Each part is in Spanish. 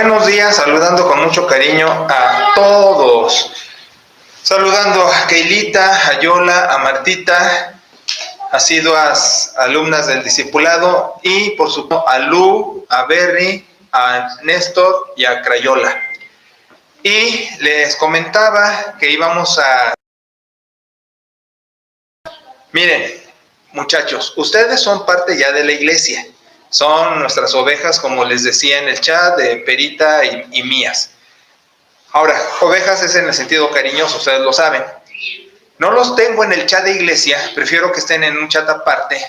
Buenos días, saludando con mucho cariño a todos. Saludando a Keilita, a Yola, a Martita, asiduas alumnas del discipulado, y por supuesto a Lu, a Berry, a Néstor y a Crayola. Y les comentaba que íbamos a... Miren, muchachos, ustedes son parte ya de la iglesia. Son nuestras ovejas, como les decía en el chat, de Perita y mías. Ahora, ovejas es en el sentido cariñoso, ustedes lo saben. No los tengo en el chat de iglesia, prefiero que estén en un chat aparte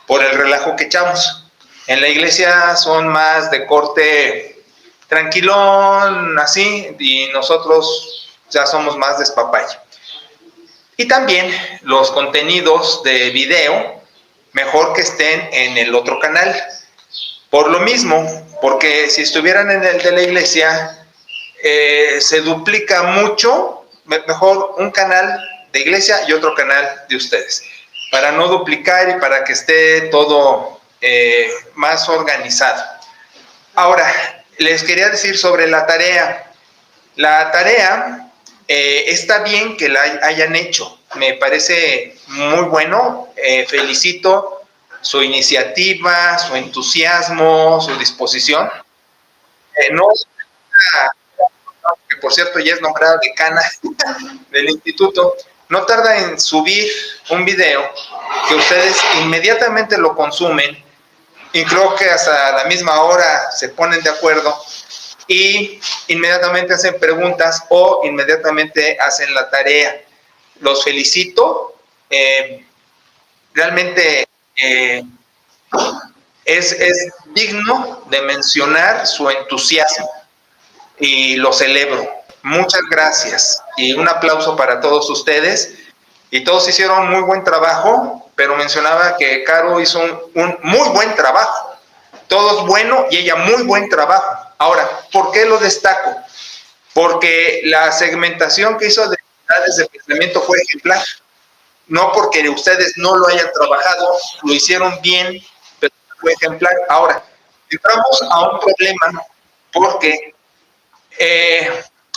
por el relajo que echamos. En la iglesia son más de corte tranquilón, así, y nosotros ya somos más despapalle. Y también los contenidos de video, mejor que estén en el otro canal. Por lo mismo, porque si estuvieran en el de la iglesia, se duplica mucho, mejor un canal de iglesia y otro canal de ustedes, para no duplicar y para que esté todo más organizado. Ahora, les quería decir sobre la tarea. La tarea está bien que la hayan hecho, me parece muy bueno, felicito su iniciativa, su entusiasmo, su disposición. No, que por cierto ya es nombrada decana del instituto, no tarda en subir un video que ustedes inmediatamente lo consumen, y creo que hasta la misma hora se ponen de acuerdo y inmediatamente hacen preguntas o inmediatamente hacen la tarea. Los felicito, realmente es digno de mencionar su entusiasmo y lo celebro. Muchas gracias y un aplauso para todos ustedes. Y todos hicieron muy buen trabajo, pero mencionaba que Caro hizo un muy buen trabajo. Todos bueno y ella muy buen trabajo. Ahora, ¿por qué lo destaco? Porque la segmentación que hizo de unidades de pensamiento fue ejemplar. No porque ustedes no lo hayan trabajado, lo hicieron bien, pero fue ejemplar. Ahora, entramos a un problema porque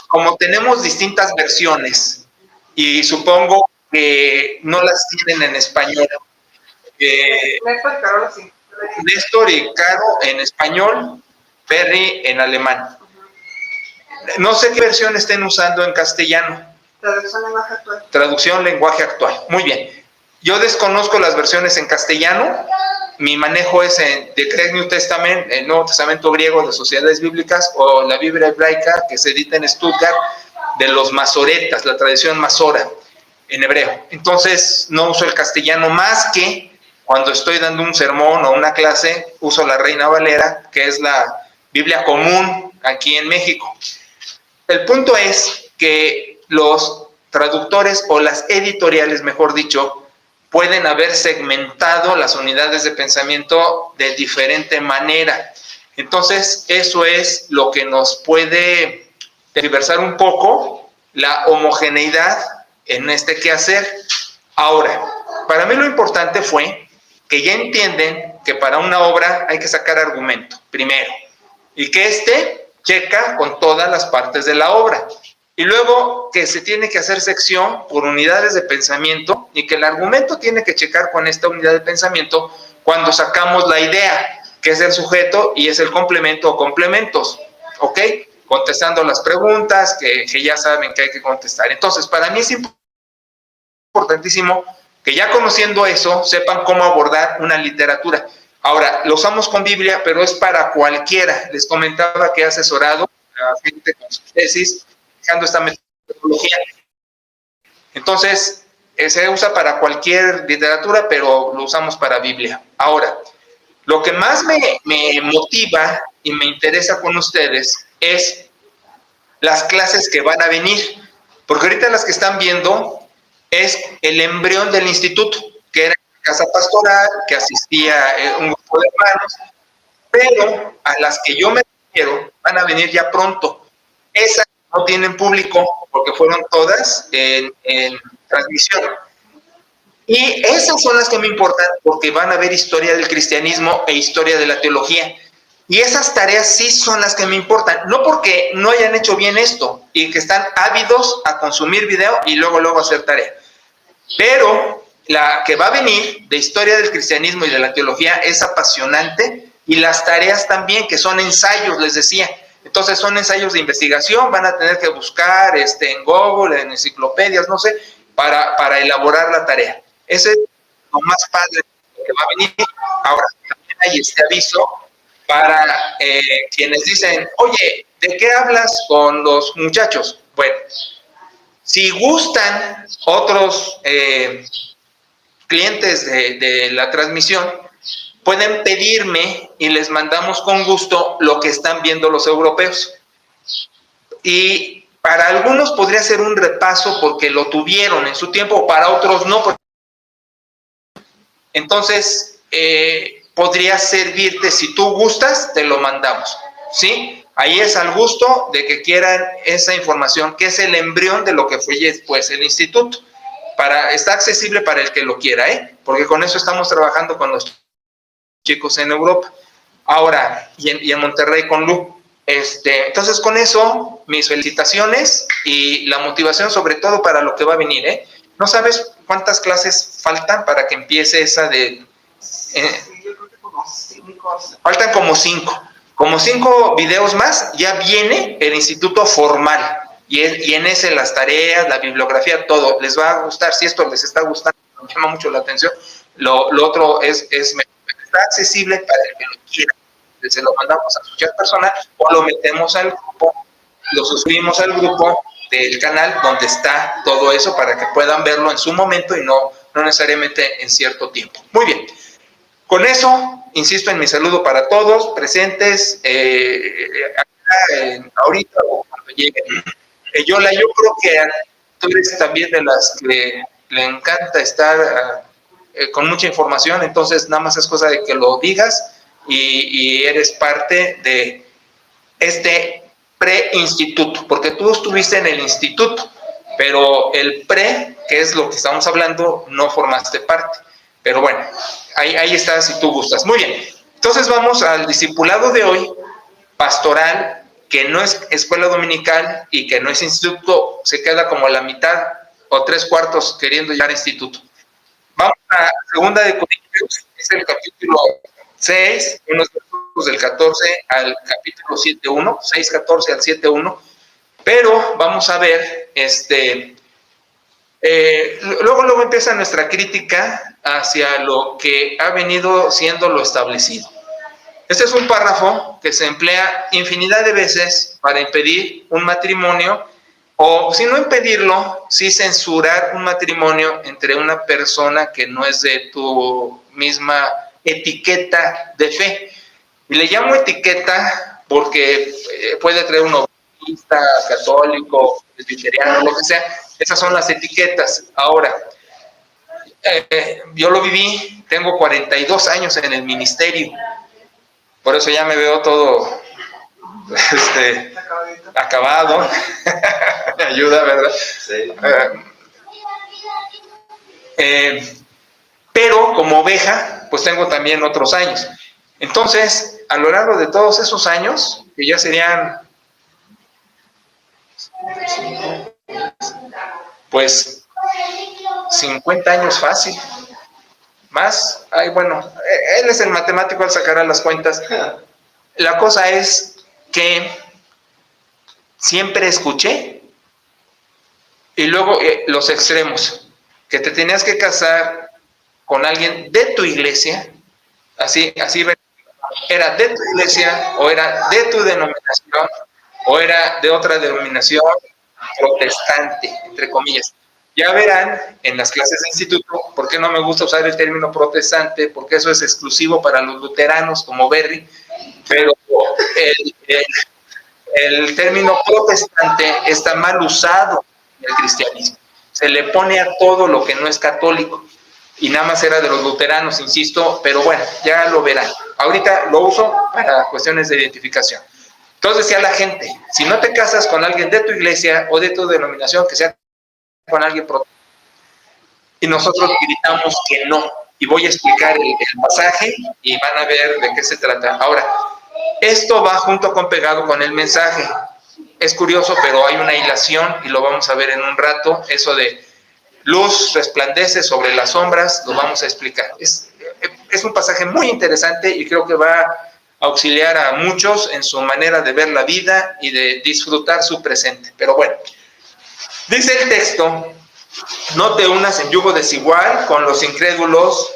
como tenemos distintas versiones y supongo que no las tienen en español, Néstor y Caro en español, Perry en alemán. No sé qué versión estén usando en castellano. Traducción lenguaje actual. Traducción lenguaje actual. Muy bien. Yo desconozco las versiones en castellano. Mi manejo es en The Great New Testament, el Nuevo Testamento griego de Sociedades Bíblicas, o la Biblia hebraica que se edita en Stuttgart de los masoretas, la tradición masora en hebreo. Entonces no uso el castellano más que cuando estoy dando un sermón o una clase, uso la Reina Valera, que es la Biblia común aquí en México. El punto es que los traductores o las editoriales, mejor dicho, pueden haber segmentado las unidades de pensamiento de diferente manera. Entonces, eso es lo que nos puede tergiversar un poco la homogeneidad en este quehacer. Ahora, para mí lo importante fue que ya entienden que para una obra hay que sacar argumento, primero, y que checa con todas las partes de la obra. Y luego que se tiene que hacer sección por unidades de pensamiento y que el argumento tiene que checar con esta unidad de pensamiento cuando sacamos la idea, que es el sujeto y es el complemento o complementos, ¿ok? Contestando las preguntas que ya saben que hay que contestar. Entonces, para mí es importantísimo que ya conociendo eso, sepan cómo abordar una literatura. Ahora, lo usamos con Biblia, pero es para cualquiera. Les comentaba que he asesorado a gente con sus tesis, usando esta metodología. Entonces, se usa para cualquier literatura, pero lo usamos para Biblia. Ahora, lo que más me motiva y me interesa con ustedes es las clases que van a venir, porque ahorita las que están viendo es el embrión del instituto, que era casa pastoral, que asistía un grupo de hermanos, pero a las que yo me refiero van a venir ya pronto. Esas no tienen público porque fueron todas en transmisión. Y esas son las que me importan porque van a ver historia del cristianismo e historia de la teología. Y esas tareas sí son las que me importan, no porque no hayan hecho bien esto y que están ávidos a consumir video y luego hacer tarea. Pero la que va a venir de historia del cristianismo y de la teología es apasionante, y las tareas también, que son ensayos, les decía. Entonces son ensayos de investigación, van a tener que buscar en Google, en enciclopedias, no sé, para elaborar la tarea. Ese es lo más padre que va a venir. Ahora, también hay este aviso para quienes dicen, oye, ¿de qué hablas con los muchachos? Bueno, si gustan otros clientes de la transmisión, pueden pedirme y les mandamos con gusto lo que están viendo los europeos. Y para algunos podría ser un repaso porque lo tuvieron en su tiempo, para otros no. Entonces, podría servirte, si tú gustas, te lo mandamos, ¿sí? Ahí es al gusto de que quieran esa información, que es el embrión de lo que fue después el instituto. Está accesible para el que lo quiera, porque con eso estamos trabajando con los chicos en Europa. Ahora, y en Monterrey con Lu. Entonces, con eso, mis felicitaciones y la motivación, sobre todo para lo que va a venir, ¿No sabes cuántas clases faltan para que empiece esa de...? Yo creo que como 5. Faltan como 5. Como 5 videos más, ya viene el instituto formal. Y en ese las tareas, la bibliografía, todo. Les va a gustar. Si esto les está gustando, me llama mucho la atención. Lo otro está accesible para el que lo quiera. Se lo mandamos a su chat personal o lo metemos al grupo, lo suscribimos al grupo del canal donde está todo eso para que puedan verlo en su momento y no necesariamente en cierto tiempo. Muy bien. Con eso, insisto en mi saludo para todos presentes, ahorita o cuando lleguen. Yola, yo creo que tú eres también de las que le encanta estar con mucha información, entonces nada más es cosa de que lo digas y eres parte de este pre-instituto, porque tú estuviste en el instituto, pero el pre, que es lo que estamos hablando, no formaste parte. Pero bueno, ahí está si tú gustas. Muy bien, entonces vamos al discipulado de hoy, pastoral, que no es escuela dominical y que no es instituto, se queda como la mitad o 3/4 queriendo llegar a instituto. Vamos a 2 de Corintios, es el capítulo 6, unos versículos del 14 al capítulo 7:1, 6:14 al 7:1, pero vamos a ver, luego empieza nuestra crítica hacia lo que ha venido siendo lo establecido. Este es un párrafo que se emplea infinidad de veces para impedir un matrimonio, o si no impedirlo, sí censurar un matrimonio entre una persona que no es de tu misma etiqueta de fe. Y le llamo etiqueta porque puede traer un obispo, católico, presbiteriano, lo que sea. Esas son las etiquetas. Ahora, yo lo viví, tengo 42 años en el ministerio. Por eso ya me veo todo acabado. Me ayuda, ¿verdad? Sí. Pero como oveja, pues tengo también otros años. Entonces, a lo largo de todos esos años, que ya serían, pues, 50 años fácil. Más, bueno, él es el matemático, él sacará las cuentas. La cosa es que siempre escuché, y luego los extremos, que te tenías que casar con alguien de tu iglesia, así era de tu iglesia, o era de tu denominación, o era de otra denominación protestante, entre comillas. Ya verán en las clases de instituto por qué no me gusta usar el término protestante, porque eso es exclusivo para los luteranos como Berry, pero el término protestante está mal usado en el cristianismo. Se le pone a todo lo que no es católico, y nada más era de los luteranos, insisto, pero bueno, ya lo verán. Ahorita lo uso para cuestiones de identificación. Entonces decía la gente, si no te casas con alguien de tu iglesia o de tu denominación, que sea con alguien protestante. Y nosotros gritamos que no. Y voy a explicar el pasaje y van a ver de qué se trata. Ahora, Esto va junto con pegado con el mensaje. Es curioso, pero hay una hilación y lo vamos a ver en un rato. Eso de luz resplandece sobre las sombras, lo vamos a explicar. Es un pasaje muy interesante y creo que va a auxiliar a muchos en su manera de ver la vida y de disfrutar su presente. Pero bueno, dice el texto: no te unas en yugo desigual con los incrédulos,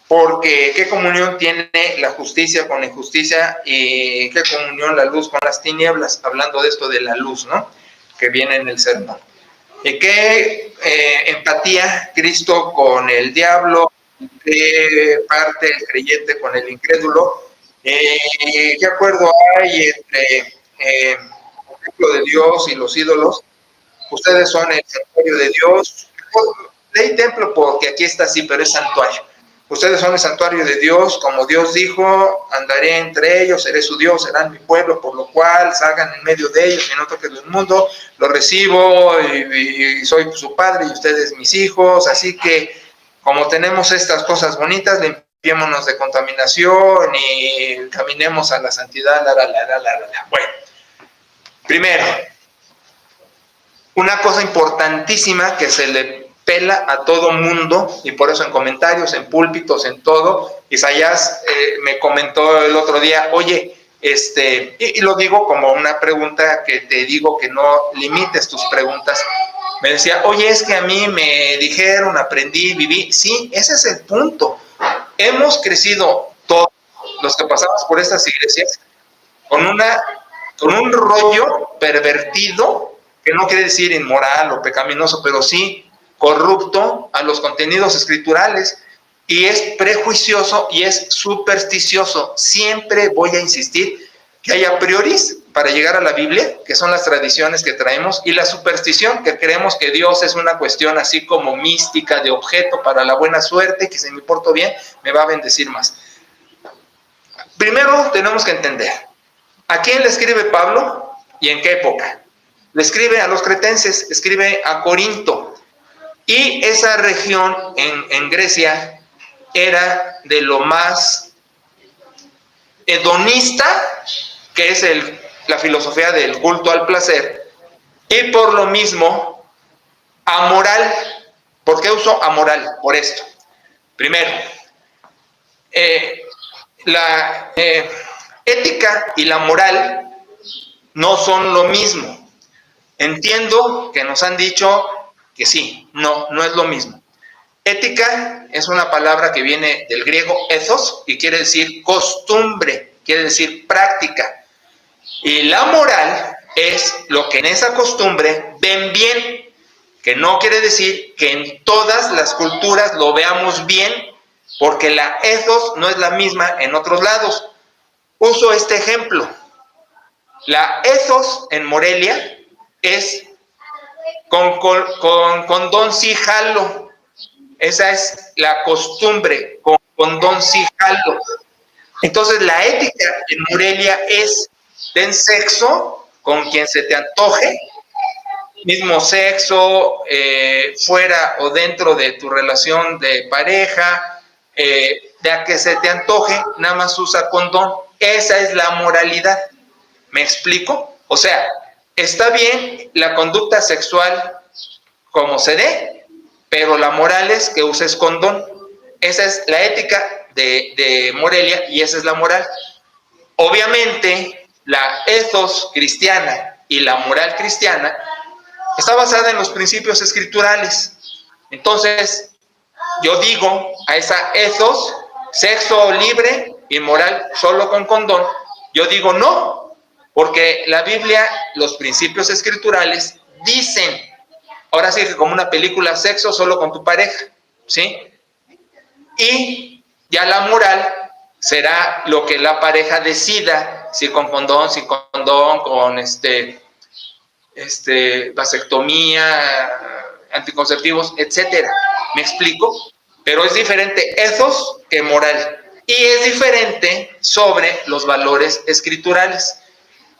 porque ¿qué comunión tiene la justicia con la injusticia? Y ¿qué comunión la luz con las tinieblas? Hablando de esto de la luz, ¿no?, que viene en el sermón. ¿Y qué empatía Cristo con el diablo? ¿Qué parte el creyente con el incrédulo? ¿Qué acuerdo hay entre el templo de Dios y los ídolos? Ustedes son el santuario de Dios. Leí templo porque aquí está así, pero es santuario. Ustedes son el santuario de Dios, como Dios dijo: andaré entre ellos, seré su Dios, serán mi pueblo, por lo cual salgan en medio de ellos y no toquen el mundo. Lo recibo y soy su padre y ustedes mis hijos. Así que, como tenemos estas cosas bonitas, limpiémonos de contaminación y caminemos a la santidad. Bueno, primero, una cosa importantísima que se le pela a todo mundo, y por eso en comentarios, en púlpitos, en todo. Isaías me comentó el otro día: oye, y lo digo como una pregunta que te digo que no limites tus preguntas. Me decía: oye, es que a mí me dijeron, aprendí, viví. Sí, ese es el punto. Hemos crecido todos los que pasamos por estas iglesias con un rollo pervertido, que no quiere decir inmoral o pecaminoso, pero sí corrupto a los contenidos escriturales, y es prejuicioso y es supersticioso. Siempre voy a insistir que hay a prioris para llegar a la Biblia, que son las tradiciones que traemos, y la superstición, que creemos que Dios es una cuestión así como mística, de objeto para la buena suerte, que si me porto bien me va a bendecir más. Primero tenemos que entender ¿a quién le escribe Pablo y en qué época? Le escribe a los cretenses, escribe a Corinto. Y esa región en Grecia era de lo más hedonista, que es la filosofía del culto al placer, y por lo mismo amoral. ¿Por qué uso amoral? Por esto. Primero, la ética y la moral no son lo mismo. Entiendo que nos han dicho que sí, no es lo mismo. Ética es una palabra que viene del griego ethos y quiere decir costumbre, quiere decir práctica. Y la moral es lo que en esa costumbre ven bien, que no quiere decir que en todas las culturas lo veamos bien, porque la ethos no es la misma en otros lados. Uso este ejemplo. La ethos en Morelia es con condón sí jalo. Esa es la costumbre, con condón sí jalo. Entonces la ética en Morelia es: ten sexo con quien se te antoje, mismo sexo, fuera o dentro de tu relación de pareja, de a que se te antoje, nada más usa condón. Esa es la moralidad. ¿Me explico? O sea, está bien la conducta sexual como se dé, pero la moral es que uses condón. Esa es la ética de Morelia y esa es la moral. Obviamente, la ethos cristiana y la moral cristiana está basada en los principios escriturales. Entonces, yo digo a esa ethos, sexo libre y moral solo con condón, yo digo no, porque la Biblia, los principios escriturales dicen, ahora sí que como una película, sexo solo con tu pareja, ¿sí? Y ya la moral será lo que la pareja decida, si con condón, sin condón, con vasectomía, anticonceptivos, etcétera. ¿Me explico? Pero es diferente ethos que moral. Y es diferente sobre los valores escriturales.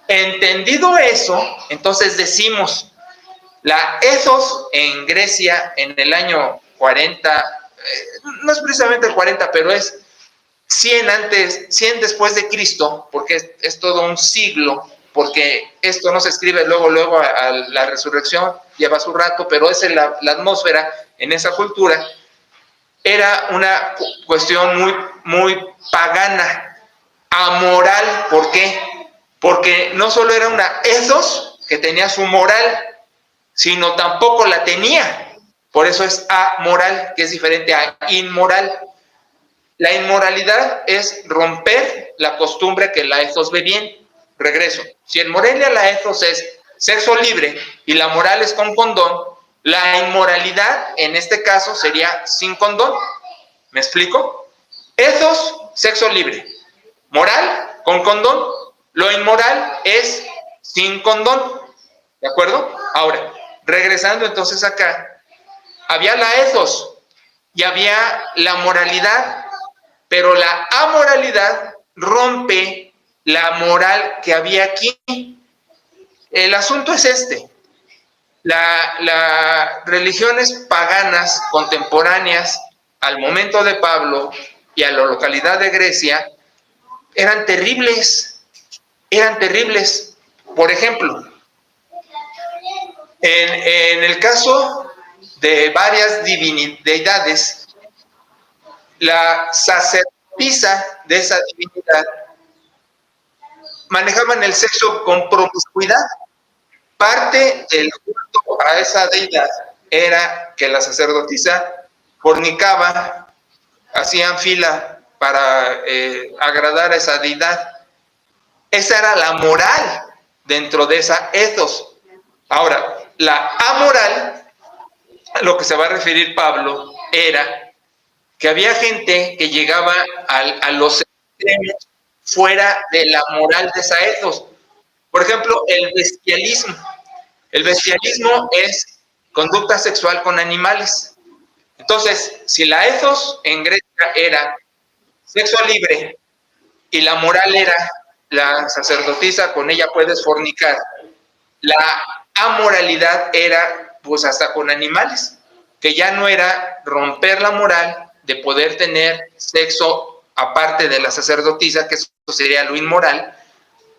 Entendido eso, entonces decimos, la ethos en Grecia en el año 40, no es precisamente el 40, pero es 100 después de Cristo, porque es todo un siglo, porque esto no se escribe luego a la resurrección, lleva su rato, pero es la atmósfera en esa cultura. Era una cuestión muy pagana, amoral. ¿Por qué? Porque no solo era una ethos que tenía su moral, sino tampoco la tenía. Por eso es amoral, que es diferente a inmoral. La inmoralidad es romper la costumbre que la ethos ve bien. Regreso. Si en Morelia la ethos es sexo libre y la moral es con condón, la inmoralidad en este caso sería sin condón. ¿Me explico? Ethos, sexo libre. Moral, con condón. Lo inmoral es sin condón. ¿De acuerdo? Ahora, regresando entonces acá, había la ethos y había la moralidad, pero la amoralidad rompe la moral que había aquí. El asunto es este. Las religiones paganas contemporáneas al momento de Pablo y a la localidad de Grecia eran terribles. Por ejemplo, en el caso de varias deidades, la sacerdotisa de esa divinidad manejaban el sexo con promiscuidad. Parte del culto a esa deidad era que la sacerdotisa fornicaba, hacían fila para agradar a esa deidad. Esa era la moral dentro de esa ethos. Ahora, la amoral, a lo que se va a referir Pablo, era que había gente que llegaba a los extremos fuera de la moral de esa ethos. Por ejemplo, el bestialismo. El bestialismo es conducta sexual con animales. Entonces, si la ethos en Grecia era sexo libre y la moral era la sacerdotisa, con ella puedes fornicar, la amoralidad era pues hasta con animales, que ya no era romper la moral de poder tener sexo aparte de la sacerdotisa, que eso sería lo inmoral,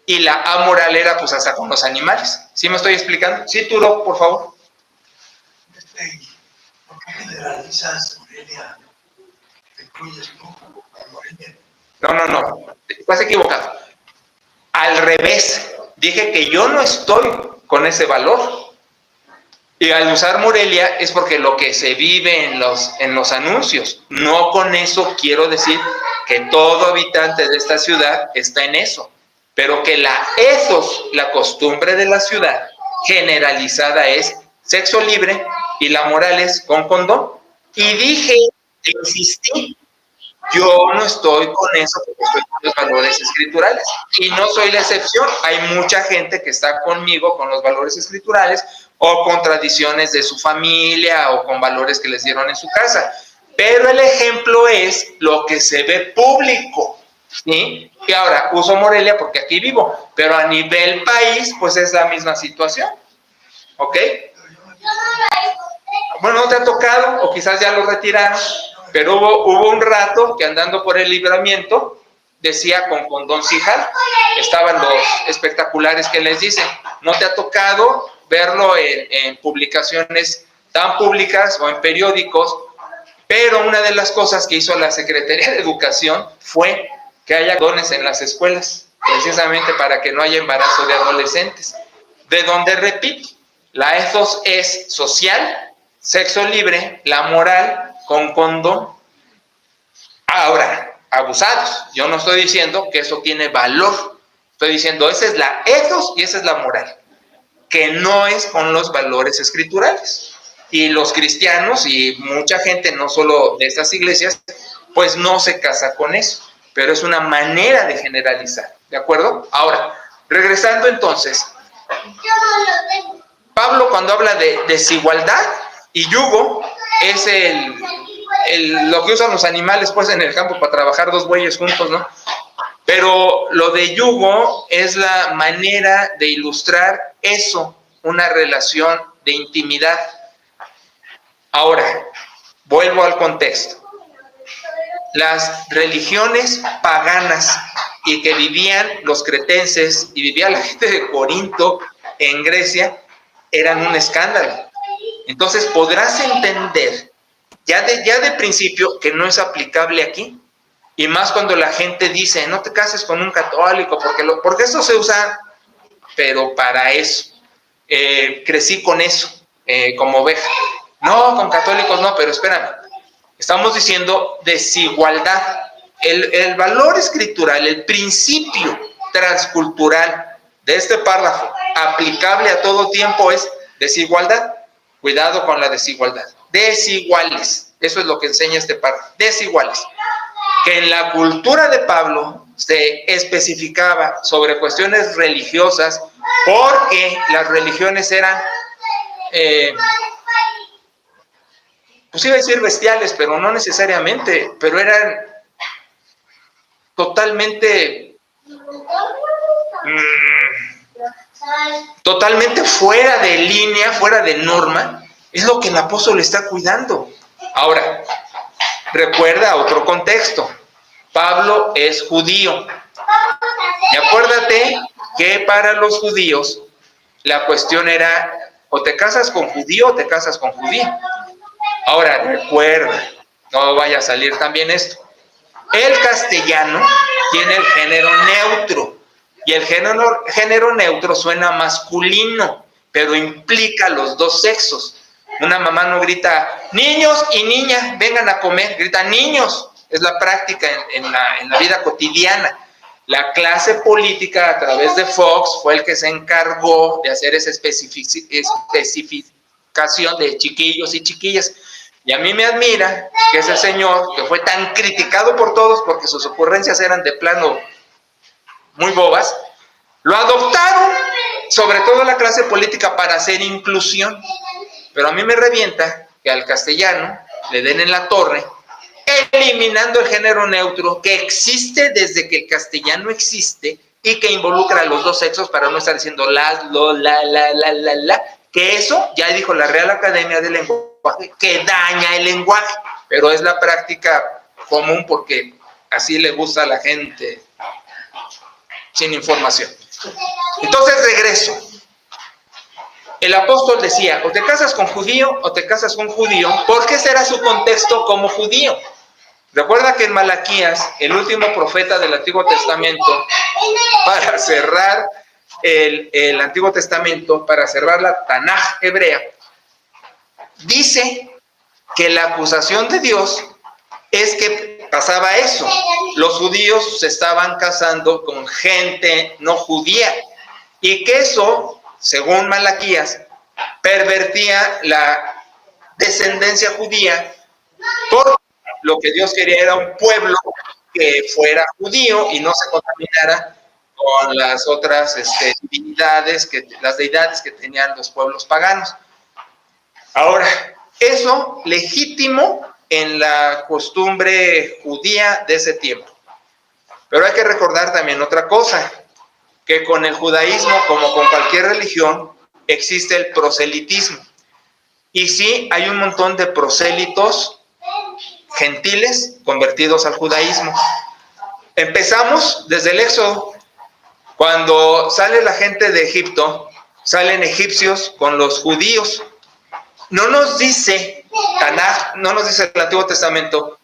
y la amoral era pues hasta con los animales. ¿Sí me estoy explicando? Sí, Turo, por favor. ¿Por qué generalizas Morelia? ¿Te incluyes tú a Morelia? No, estás equivocado. Al revés, dije que yo no estoy con ese valor. Y al usar Morelia es porque lo que se vive en los anuncios. No con eso quiero decir que todo habitante de esta ciudad está en eso. Pero que la ethos, la costumbre de la ciudad generalizada es sexo libre y la moral es con condón. Y dije, insistí, yo no estoy con eso porque estoy con los valores escriturales. Y no soy la excepción. Hay mucha gente que está conmigo con los valores escriturales o con tradiciones de su familia o con valores que les dieron en su casa. Pero el ejemplo es lo que se ve público. ¿Sí? Y ahora uso Morelia porque aquí vivo, pero a nivel país pues es la misma situación. ¿Ok? Bueno, no te ha tocado o quizás ya lo retiraron, pero hubo un rato que andando por el Libramiento decía con condón Cijal, estaban los espectaculares que les dicen. No te ha tocado verlo en publicaciones tan públicas o en periódicos, pero una de las cosas que hizo la Secretaría de Educación fue que haya condones en las escuelas, precisamente para que no haya embarazo de adolescentes. De donde, repito, la ethos es social, sexo libre, la moral con condón. Ahora, abusados. Yo no estoy diciendo que eso tiene valor. Estoy diciendo, esa es la ethos y esa es la moral, que no es con los valores escriturales. Y los cristianos y mucha gente, no solo de estas iglesias, pues no se casa con eso. Pero es una manera de generalizar. ¿De acuerdo? Ahora, regresando entonces, Pablo cuando habla de desigualdad y yugo, es lo que usan los animales pues en el campo para trabajar dos bueyes juntos, ¿no? Pero lo de yugo es la manera de ilustrar eso, una relación de intimidad. Ahora, vuelvo al contexto. las religiones paganas y que vivían los cretenses y vivía la gente de Corinto en Grecia, eran un escándalo. Entonces podrás entender ya de principio que no es aplicable aquí, y más cuando la gente dice, no te cases con un católico, porque eso se usa, pero para eso. Crecí con eso, como oveja. No, con católicos no, pero espérame. Estamos diciendo desigualdad. El valor escritural, el principio transcultural de este párrafo, aplicable a todo tiempo, es desigualdad. Cuidado con la desigualdad. Desiguales. Eso es lo que enseña este párrafo. Desiguales. Que en la cultura de Pablo se especificaba sobre cuestiones religiosas porque las religiones eran, pues iba a decir bestiales, pero no necesariamente, pero eran totalmente fuera de línea, fuera de norma. Es lo que el apóstol está cuidando. Ahora, recuerda otro contexto. Pablo es judío. Y acuérdate que para los judíos la cuestión era o te casas con judío o te casas con judía. Ahora, recuerda, no vaya a salir también esto. El castellano tiene el género neutro. Y el género neutro suena masculino, pero implica los dos sexos. Una mamá no grita, niños y niñas, vengan a comer, grita niños. Es la práctica en la vida cotidiana. La clase política a través de Fox fue el que se encargó de hacer esa especificación de chiquillos y chiquillas. Y a mí me admira que ese señor, que fue tan criticado por todos porque sus ocurrencias eran de plano muy bobas, lo adoptaron, sobre todo la clase política, para hacer inclusión. Pero a mí me revienta que al castellano le den en la torre, eliminando el género neutro que existe desde que el castellano existe y que involucra a los dos sexos, para no estar diciendo las, lo, la, que eso ya dijo la Real Academia del Lenguaje, que daña el lenguaje, pero es la práctica común porque así le gusta a la gente sin información. Entonces regreso. El apóstol decía, o te casas con judío o te casas con judío, porque ese era su contexto como judío. Recuerda que en Malaquías, el último profeta del Antiguo Testamento, para cerrar el Antiguo Testamento, para cerrar la Tanaj hebrea, dice que la acusación de Dios es que pasaba eso. Los judíos se estaban casando con gente no judía y que eso, según Malaquías, pervertía la descendencia judía, porque lo que Dios quería era un pueblo que fuera judío y no se contaminara con las otras divinidades, las deidades que tenían los pueblos paganos. Ahora, eso legítimo en la costumbre judía de ese tiempo. Pero hay que recordar también otra cosa, que con el judaísmo, como con cualquier religión, existe el proselitismo. Y sí, hay un montón de prosélitos gentiles convertidos al judaísmo. Empezamos desde el Éxodo. Cuando sale la gente de Egipto, salen egipcios con los judíos. No nos dice Tanaj, no nos dice el Antiguo Testamento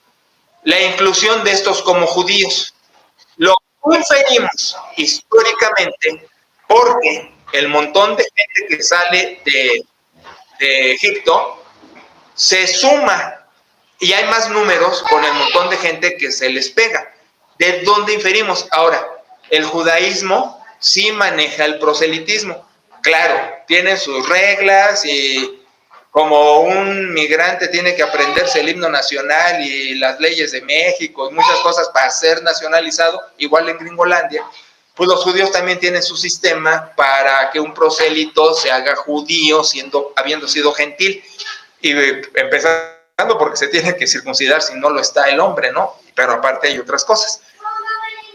la inclusión de estos como judíos. Lo inferimos históricamente porque el montón de gente que sale de Egipto se suma y hay más números con el montón de gente que se les pega. ¿De dónde inferimos? Ahora, el judaísmo sí maneja el proselitismo. Claro, tiene sus reglas y como un migrante tiene que aprenderse el himno nacional y las leyes de México y muchas cosas para ser nacionalizado, igual en Gringolandia, pues los judíos también tienen su sistema para que un prosélito se haga judío habiendo sido gentil. Y empezando porque se tiene que circuncidar si no lo está el hombre, ¿no? Pero aparte hay otras cosas.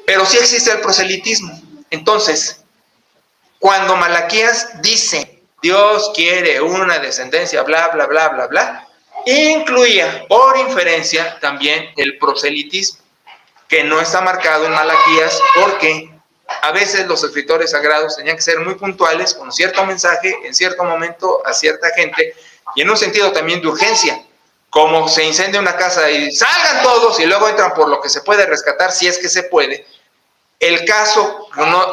Pero sí existe el proselitismo. Entonces, cuando Malaquías dice Dios quiere una descendencia, bla, bla, bla, bla, bla, incluía por inferencia también el proselitismo, que no está marcado en Malaquías porque a veces los escritores sagrados tenían que ser muy puntuales con cierto mensaje en cierto momento a cierta gente y en un sentido también de urgencia, como se incendia una casa y salgan todos y luego entran por lo que se puede rescatar si es que se puede. El caso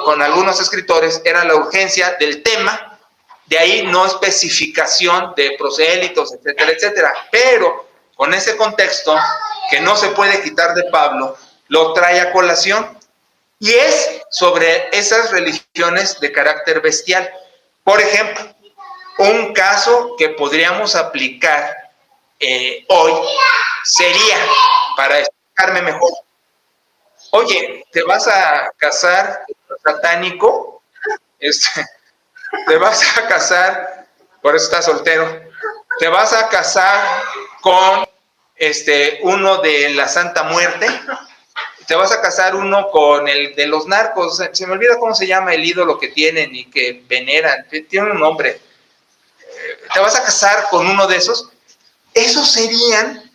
con algunos escritores era la urgencia del tema, de ahí no especificación de prosélitos, etcétera, etcétera, pero con ese contexto que no se puede quitar de Pablo, lo trae a colación y es sobre esas religiones de carácter bestial. Por ejemplo, un caso que podríamos aplicar hoy sería, para explicarme mejor, oye, ¿te vas a casar satánico? Te vas a casar, por eso estás soltero, te vas a casar con uno de la Santa Muerte, te vas a casar uno con el de los narcos, se me olvida cómo se llama el ídolo que tienen y que veneran, tiene un nombre, te vas a casar con uno de esos. Esos serían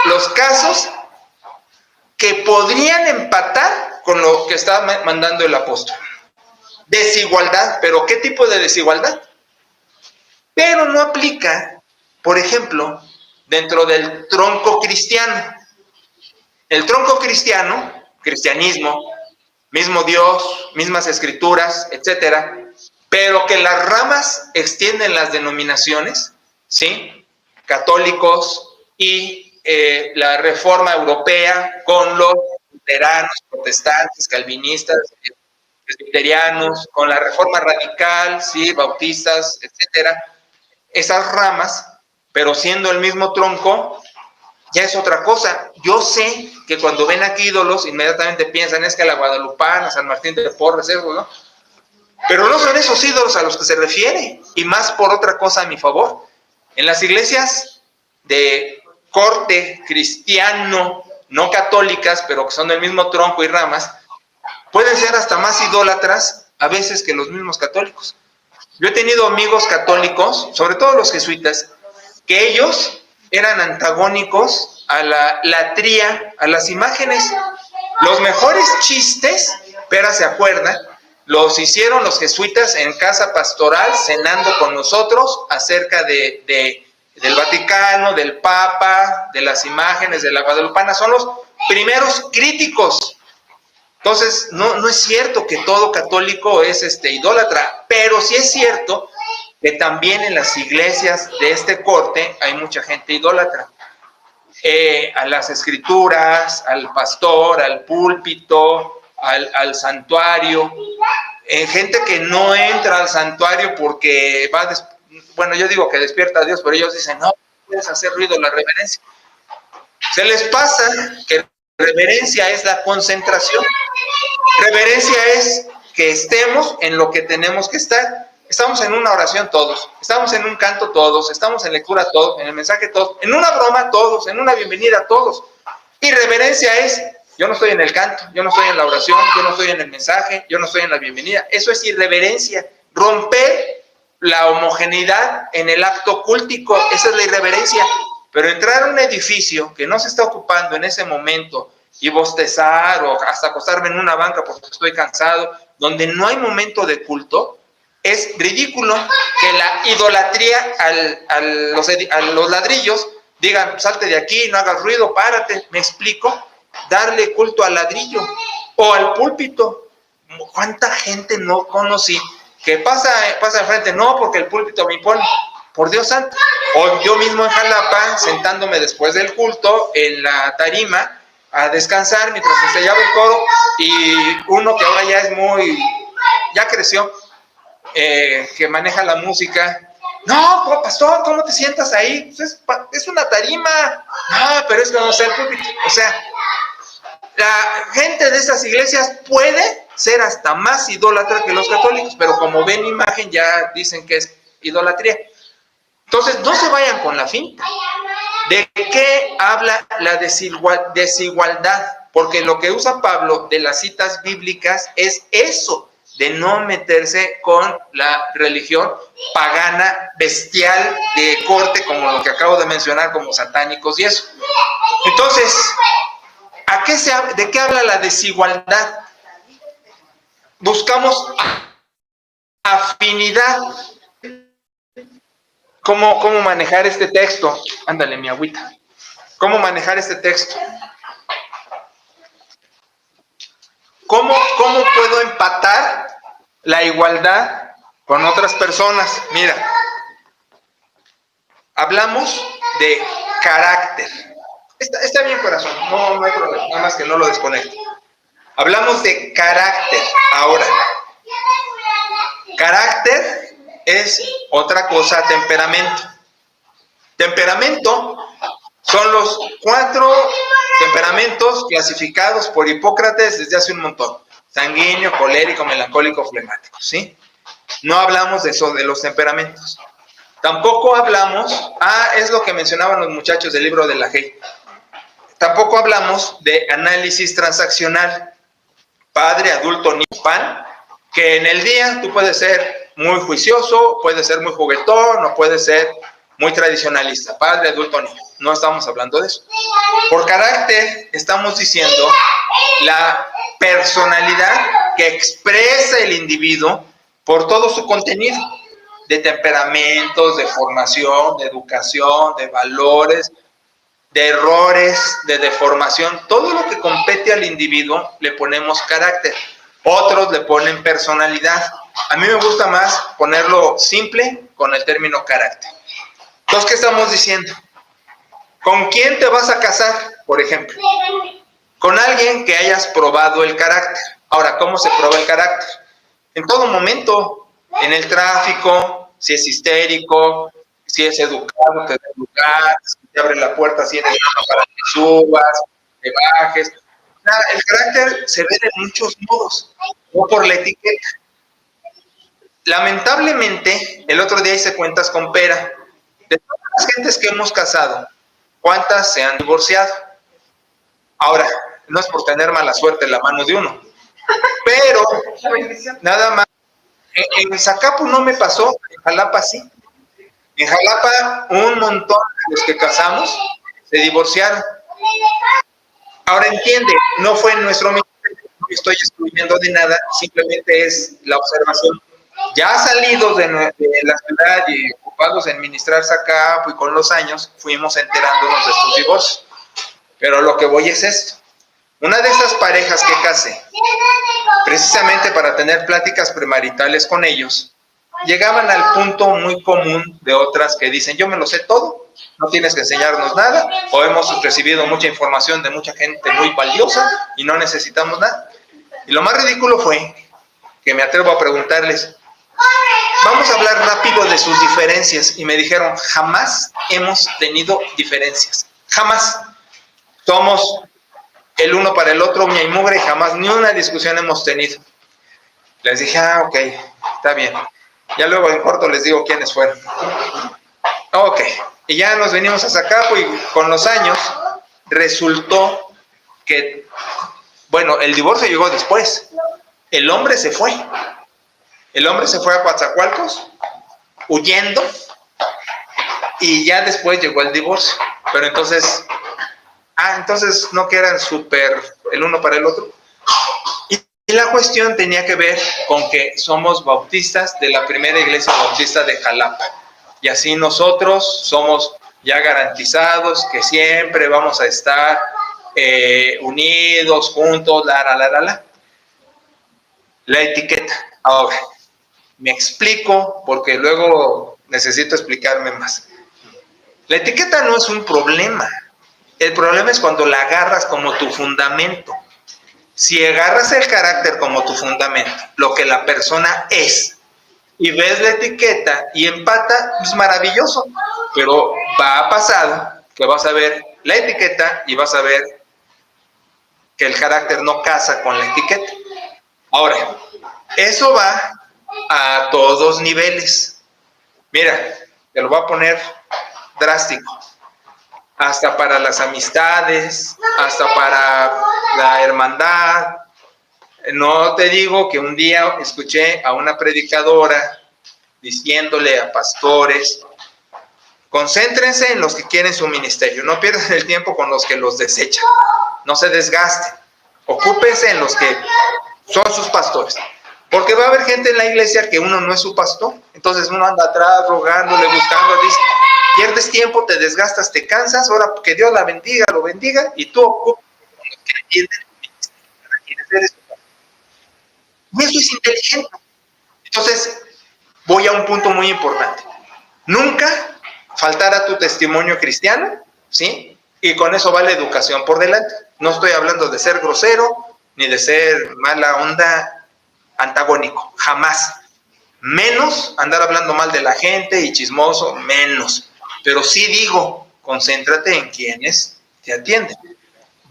los casos que podrían empatar con lo que está mandando el apóstol. Desigualdad, pero ¿qué tipo de desigualdad? Pero no aplica, por ejemplo, dentro del tronco cristiano. El tronco cristiano, cristianismo, mismo Dios, mismas escrituras, etcétera, pero que las ramas extienden las denominaciones, ¿sí? Católicos y la reforma europea con los luteranos, protestantes, calvinistas, presbiterianos, con la reforma radical, ¿sí? Bautistas, etcétera. Esas ramas, pero siendo el mismo tronco, ya es otra cosa. Yo sé que cuando ven aquí ídolos, inmediatamente piensan, es que la Guadalupana, San Martín de Porres, eso, ¿no? Pero no son esos ídolos a los que se refiere, y más por otra cosa a mi favor. En las iglesias de corte cristiano, no católicas, pero que son del mismo tronco y ramas, pueden ser hasta más idólatras a veces que los mismos católicos. Yo he tenido amigos católicos, sobre todo los jesuitas, que ellos eran antagónicos a la latría, a las imágenes. Los mejores chistes, Pera se acuerda, los hicieron los jesuitas en casa pastoral, cenando con nosotros acerca del Vaticano, del Papa, de las imágenes de la Guadalupana. Son los primeros críticos. Entonces, no es cierto que todo católico es idólatra, pero sí es cierto que también en las iglesias de este corte hay mucha gente idólatra. A las escrituras, al pastor, al púlpito, al santuario. Gente que no entra al santuario porque bueno, yo digo que despierta a Dios, pero ellos dicen, no puedes hacer ruido, la reverencia. Se les pasa que reverencia es la concentración. Reverencia es que estemos en lo que tenemos que estar. Estamos en una oración todos, estamos en un canto todos, estamos en lectura todos, en el mensaje todos, en una broma todos, en una bienvenida todos. Y reverencia es, yo no estoy en el canto, yo no estoy en la oración, yo no estoy en el mensaje, yo no estoy en la bienvenida. Eso es irreverencia, romper la homogeneidad en el acto cúltico, esa es la irreverencia. Pero entrar a un edificio que no se está ocupando en ese momento y bostezar o hasta acostarme en una banca porque estoy cansado, donde no hay momento de culto, es ridículo que la idolatría a los ladrillos digan, salte de aquí, no hagas ruido, párate, me explico, darle culto al ladrillo o al púlpito. ¿Cuánta gente no conocí que pasa enfrente? No, porque el púlpito me impone. Por Dios santo. O yo mismo en Jalapa, sentándome después del culto en la tarima a descansar mientras ensayaba el coro, y uno que ahora ya creció, que maneja la música. No, pastor, ¿cómo te sientas ahí? Pues es una tarima. No, pero es que no sé el púlpito. O sea, la gente de estas iglesias puede ser hasta más idólatra que los católicos, pero como ven imagen ya dicen que es idolatría. Entonces, no se vayan con la finta. ¿De qué habla la desigualdad? Porque lo que usa Pablo de las citas bíblicas es eso, de no meterse con la religión pagana, bestial, de corte, como lo que acabo de mencionar, como satánicos y eso. Entonces, ¿de qué habla la desigualdad? Buscamos afinidad. ¿Cómo manejar este texto? Ándale, mi agüita. ¿Cómo manejar este texto? ¿Cómo puedo empatar la igualdad con otras personas? Mira, hablamos de carácter. Está bien, corazón, no hay problema, nada más que no lo desconecte. Hablamos de carácter. Ahora, carácter es otra cosa a temperamento. Temperamento son los 4 temperamentos clasificados por Hipócrates desde hace un montón: sanguíneo, colérico, melancólico, flemático, ¿sí? No hablamos de eso, de los temperamentos. Tampoco hablamos, es lo que mencionaban los muchachos del libro de la G. Tampoco hablamos de análisis transaccional, padre, adulto, niño, pan, que en el día tú puedes ser muy juicioso, puedes ser muy juguetón, o puedes ser muy tradicionalista, padre, adulto, niño. No estamos hablando de eso. Por carácter estamos diciendo la personalidad que expresa el individuo por todo su contenido, de temperamentos, de formación, de educación, de valores, de errores, de deformación. Todo lo que compete al individuo le ponemos carácter. Otros le ponen personalidad. A mí me gusta más ponerlo simple con el término carácter. Entonces, ¿qué estamos diciendo? ¿Con quién te vas a casar, por ejemplo? Con alguien que hayas probado el carácter. Ahora, ¿cómo se prueba el carácter? En todo momento, en el tráfico, si es histérico, si es educado, te da lugar, si te abre la puerta, si eres mano para que subas, te bajes. El carácter se ve de muchos modos, no por la etiqueta. Lamentablemente, el otro día hice cuentas con Pera. De todas las gentes que hemos casado, ¿cuántas se han divorciado? Ahora, no es por tener mala suerte en la mano de uno, pero nada más. En Zacapu no me pasó, en Jalapa sí. En Jalapa un montón de los que casamos se divorciaron. Ahora entiende, no fue en nuestro ministerio, no estoy excluyendo de nada, simplemente es la observación. Ya salidos de la ciudad y ocupados en ministrar Zacapu, y con los años fuimos enterándonos de estos divorcios. Pero lo que voy es esto. Una de esas parejas que casé, precisamente para tener pláticas premaritales con ellos, llegaban al punto muy común de otras que dicen: yo me lo sé todo, no tienes que enseñarnos nada, o hemos recibido mucha información de mucha gente muy valiosa y no necesitamos nada. Y lo más ridículo fue que me atrevo a preguntarles: vamos a hablar rápido de sus diferencias. Y me dijeron: jamás hemos tenido diferencias, jamás. Somos el uno para el otro, uña y mugre, y jamás ni una discusión hemos tenido. Les dije: ok, está bien. Ya luego en corto les digo quiénes fueron. Ok, y ya nos venimos a Zacapu, y con los años resultó que, bueno, el divorcio llegó después. El hombre se fue. El hombre se fue a Coatzacoalcos, huyendo, y ya después llegó el divorcio. Pero entonces, entonces no que eran súper el uno para el otro. Y la cuestión tenía que ver con que somos bautistas de la primera iglesia bautista de Jalapa. Y así nosotros somos ya garantizados que siempre vamos a estar unidos, juntos, La etiqueta. Ahora, me explico porque luego necesito explicarme más. La etiqueta no es un problema. El problema es cuando la agarras como tu fundamento. Si agarras el carácter como tu fundamento, lo que la persona es, y ves la etiqueta y empata, es maravilloso. Pero va a pasar que vas a ver la etiqueta y vas a ver que el carácter no casa con la etiqueta. Ahora, eso va a todos niveles. Mira, te lo voy a poner drástico. Hasta para las amistades, hasta para la hermandad, No te digo que un día escuché a una predicadora diciéndole a pastores: concéntrense en los que quieren su ministerio, no pierdan el tiempo con los que los desechan, no se desgasten, ocúpense en los que son sus pastores, porque va a haber gente en la iglesia que uno no es su pastor, entonces uno anda atrás rogándole, buscando, dice, pierdes tiempo, te desgastas, te cansas, ahora que Dios la bendiga, lo bendiga, y tú ocupas con los que entienden para quienes eres su pastor. Y eso es inteligente. Entonces, voy a un punto muy importante. Nunca faltar a tu testimonio cristiano, ¿sí? Y con eso va la educación por delante. No estoy hablando de ser grosero, ni de ser mala onda, antagónico, jamás. Menos andar hablando mal de la gente y chismoso, menos. Pero sí digo, concéntrate en quienes te atienden.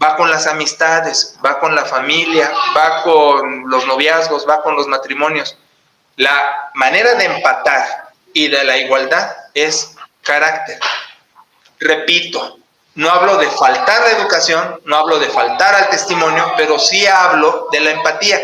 Va con las amistades, va con la familia, va con los noviazgos, va con los matrimonios. La manera de empatar y de la igualdad es carácter. Repito, no hablo de faltar la educación, no hablo de faltar al testimonio, pero sí hablo de la empatía.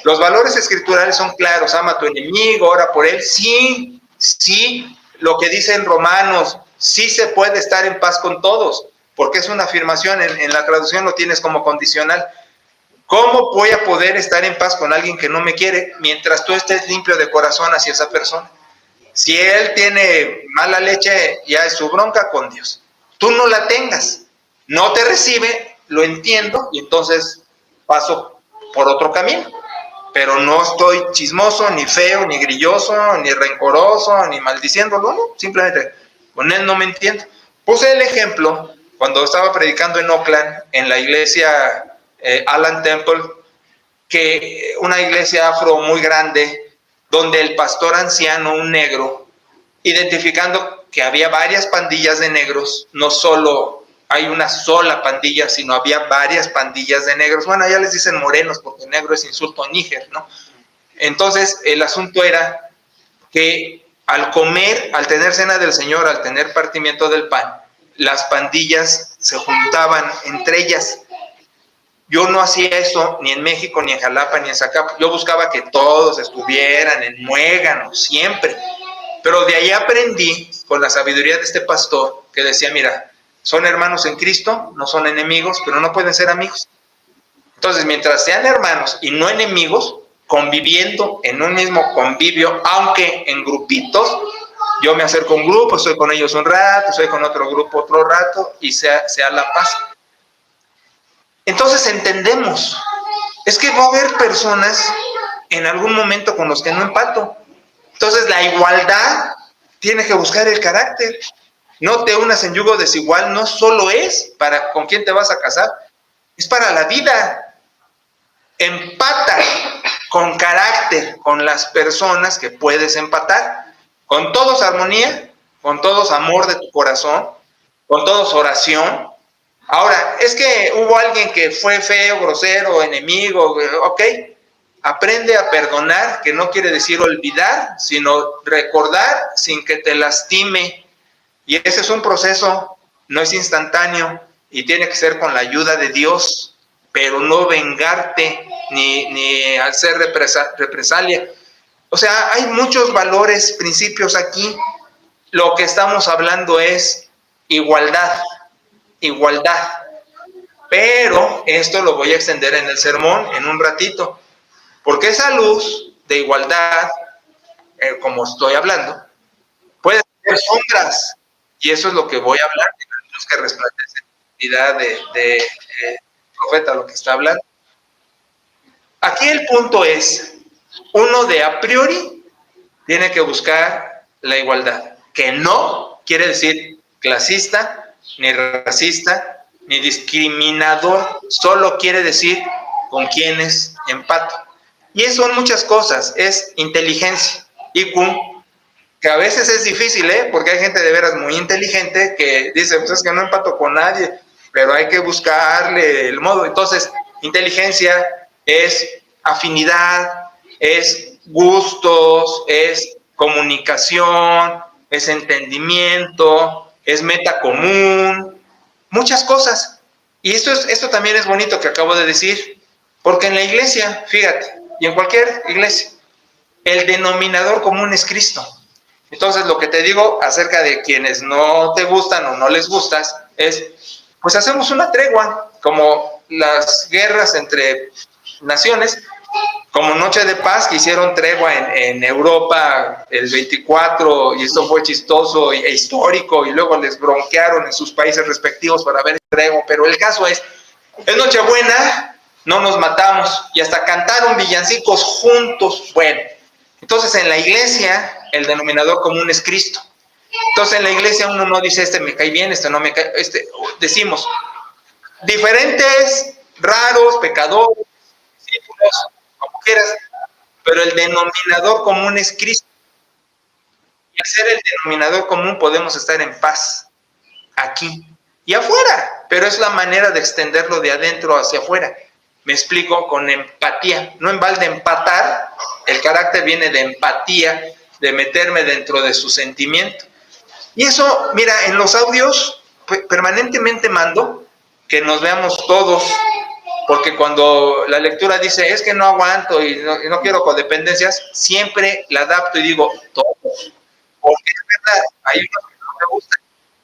Los valores escriturales son claros: ama a tu enemigo, ora por él. Sí, sí, lo que dice en Romanos, sí se puede estar en paz con todos, porque es una afirmación, en la traducción lo tienes como condicional. ¿Cómo voy a poder estar en paz con alguien que no me quiere mientras tú estés limpio de corazón hacia esa persona? Si él tiene mala leche, ya es su bronca con Dios. Tú no la tengas, no te recibe, lo entiendo, y entonces paso por otro camino. Pero no estoy chismoso, ni feo, ni grilloso, ni rencoroso, ni maldiciéndolo, no, simplemente con él no me entiendo. Puse el ejemplo cuando estaba predicando en Oakland, en la iglesia Allen Temple, que una iglesia afro muy grande, donde el pastor anciano, un negro, identificando que había varias pandillas de negros, no solo hay una sola pandilla, sino había varias pandillas de negros. Bueno, ya les dicen morenos porque negro es insulto níger, ¿no? Entonces, el asunto era que al comer, al tener cena del Señor, al tener partimiento del pan, las pandillas se juntaban entre ellas. Yo no hacía eso ni en México, ni en Jalapa, ni en Zacapa. Yo buscaba que todos estuvieran en muégano, siempre. Pero de ahí aprendí, con la sabiduría de este pastor, que decía, mira, son hermanos en Cristo, no son enemigos, pero no pueden ser amigos. Entonces, mientras sean hermanos y no enemigos, conviviendo en un mismo convivio, aunque en grupitos, yo me acerco a un grupo, estoy con ellos un rato, estoy con otro grupo otro rato, y sea la paz. Entonces entendemos, es que va a haber personas en algún momento con los que no empato. Entonces la igualdad tiene que buscar el carácter. No te unas en yugo desigual, no solo es para con quién te vas a casar, es para la vida. Empata con carácter con las personas que puedes empatar. Con todos armonía, con todos amor de tu corazón, con todos oración. Ahora, es que hubo alguien que fue feo, grosero, enemigo, ok, aprende a perdonar, que no quiere decir olvidar, sino recordar sin que te lastime. Y ese es un proceso, no es instantáneo y tiene que ser con la ayuda de Dios, pero no vengarte ni hacer represalia. O sea, hay muchos valores, principios aquí. Lo que estamos hablando es igualdad. Igualdad. Pero esto lo voy a extender en el sermón en un ratito, porque esa luz de igualdad, como estoy hablando, puede tener sombras, y eso es lo que voy a hablar, de la luz que resplandece en la identidad de profeta, lo que está hablando. Aquí el punto es, uno de a priori tiene que buscar la igualdad, que no quiere decir clasista, ni racista, ni discriminador, solo quiere decir con quienes empato. Y eso son muchas cosas, es inteligencia, IQ, que a veces es difícil, porque hay gente de veras muy inteligente que dice, pues es que no empato con nadie, pero hay que buscarle el modo. Entonces, inteligencia es afinidad, es gustos, es comunicación, es entendimiento, es meta común, muchas cosas. Y esto también es bonito que acabo de decir. Porque en la iglesia, fíjate, y en cualquier iglesia, el denominador común es Cristo. Entonces, lo que te digo acerca de quienes no te gustan o no les gustas es, pues hacemos una tregua, como las guerras entre naciones, como Noche de Paz, que hicieron tregua en Europa el 24, y esto fue chistoso e histórico, y luego les bronquearon en sus países respectivos para ver el tregua, pero el caso es Nochebuena, no nos matamos, y hasta cantaron villancicos juntos. Bueno, entonces en la iglesia el denominador común es Cristo. Entonces en la iglesia uno no dice, este me cae bien, este no me cae, decimos, diferentes, raros, pecadores, discípulos, como quieras, pero el denominador común es Cristo. Y al ser el denominador común podemos estar en paz, aquí y afuera, pero es la manera de extenderlo de adentro hacia afuera. Me explico, con empatía, no en balde empatar, el carácter viene de empatía, de meterme dentro de su sentimiento. Y eso, mira, en los audios permanentemente mando que nos veamos todos, porque cuando la lectura dice, es que no aguanto y no quiero codependencias, siempre la adapto y digo, todos, porque es verdad, hay unos que no me gustan,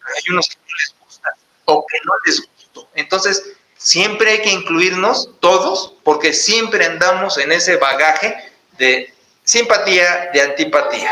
hay unos que no les gusta, o que no les gustó. Entonces, siempre hay que incluirnos todos, porque siempre andamos en ese bagaje de simpatía, de antipatía,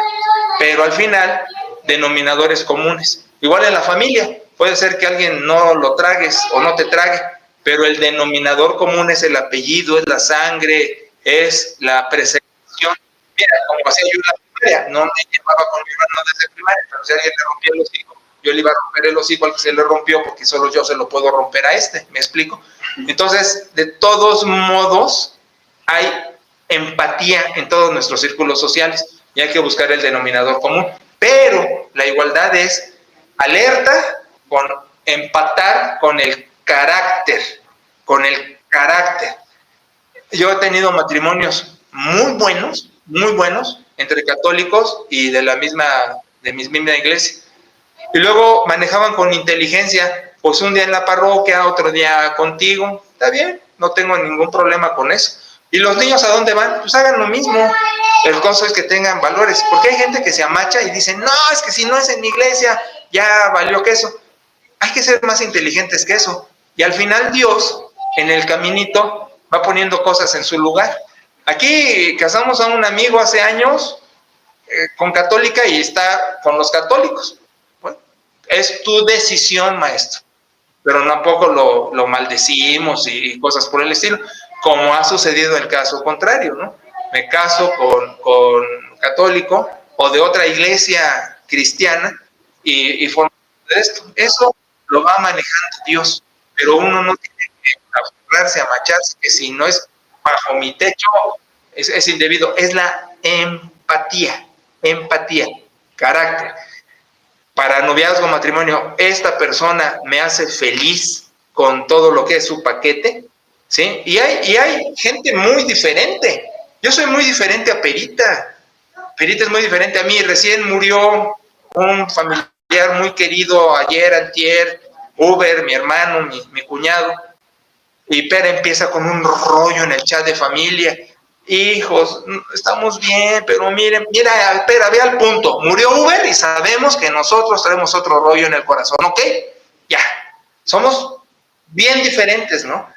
pero al final, denominadores comunes. Igual en la familia, puede ser que alguien no lo tragues o no te trague, pero el denominador común es el apellido, es la sangre, es la preservación. Mira, como hacía yo en la primaria, no me llevaba con mi hermano desde primaria, pero si alguien le rompía el hocico, yo le iba a romper el hocico al que se le rompió, porque solo yo se lo puedo romper a este, ¿me explico? Entonces, de todos modos, hay empatía en todos nuestros círculos sociales y hay que buscar el denominador común. Pero la igualdad es alerta con empatar con el carácter, con el carácter. Yo he tenido matrimonios muy buenos, entre católicos y de mi misma iglesia. Y luego manejaban con inteligencia, pues un día en la parroquia, otro día contigo, está bien, no tengo ningún problema con eso. ¿Y los niños a dónde van? Pues hagan lo mismo. El caso es que tengan valores, porque hay gente que se amacha y dice, no, es que si no es en mi iglesia, ya valió queso. Hay que ser más inteligentes que eso. Y al final Dios, en el caminito, va poniendo cosas en su lugar. Aquí casamos a un amigo hace años con católica y está con los católicos. Bueno, es tu decisión, maestro. Pero tampoco lo maldecimos y cosas por el estilo, como ha sucedido el caso contrario, ¿no? Me caso con católico o de otra iglesia cristiana y formo de esto. Eso lo va manejando Dios, pero uno no tiene que aferrarse, amacharse, que si no es bajo mi techo, es indebido. Es la empatía, carácter. Para noviazgo, matrimonio, esta persona me hace feliz con todo lo que es su paquete, ¿sí? Y hay gente muy diferente. Yo soy muy diferente a Perita. Perita es muy diferente a mí. Recién murió un familiar muy querido ayer, antier, Uber, mi hermano, mi cuñado. Y Pera empieza con un rollo en el chat de familia. Hijos, estamos bien, pero mira, espera, ve al punto. Murió Uber y sabemos que nosotros traemos otro rollo en el corazón, ¿ok? Ya, somos bien diferentes, ¿no?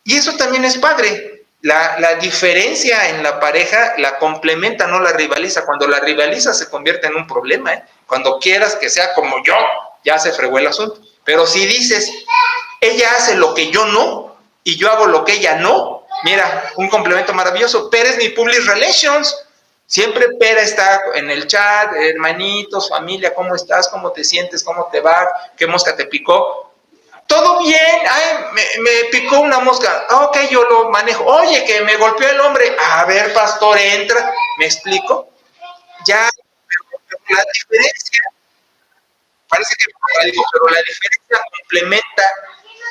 Y eso también es padre. La diferencia en la pareja la complementa, no la rivaliza. Cuando la rivaliza se convierte en un problema, ¿eh? Cuando quieras que sea como yo, ya se fregó el asunto. Pero si dices, ella hace lo que yo no, y yo hago lo que ella no, mira, un complemento maravilloso. Pera es mi public relations. Siempre Pera está en el chat, hermanitos, familia, ¿cómo estás? ¿Cómo te sientes? ¿Cómo te va? ¿Qué mosca te picó? Todo bien, ay, me picó una mosca. Ok, yo lo manejo. Oye, que me golpeó el hombre. A ver, pastor, entra. ¿Me explico? Ya, pero la diferencia, parece que pero la diferencia complementa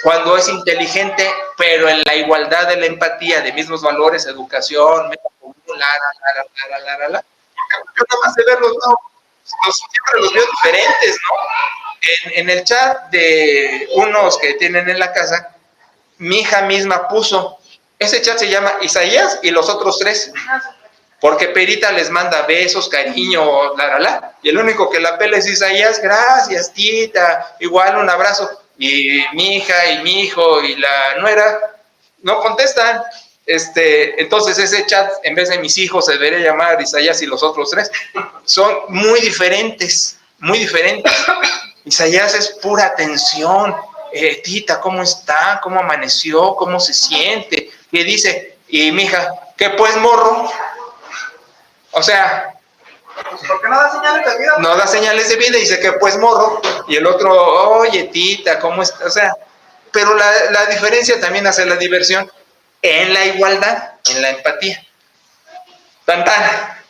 cuando es inteligente, pero en la igualdad de la empatía, de mismos valores, educación, meta común, yo nada más de verlos, no, siempre los veo diferentes, ¿no? En el chat de unos que tienen en la casa, mi hija misma puso, Ese chat se llama Isaías y los otros 3. Porque Perita les manda besos, cariño, y el único que la pela es Isaías, gracias, tita, igual un abrazo. Y mi hija y mi hijo y la nuera no contestan. Entonces ese chat, en vez de mis hijos, se debería llamar Isaías y los otros 3. Son muy diferentes, muy diferentes. Isaías es pura atención. Tita, ¿cómo está? ¿Cómo amaneció? ¿Cómo se siente? ¿Qué dice? Y mi hija, ¿qué pues, morro? O sea, porque no da señales de vida. No da señales de vida y dice que pues morro. Y el otro, oye, tita, ¿cómo está? O sea, pero la diferencia también hace la diversión en la igualdad, en la empatía. Tan tan.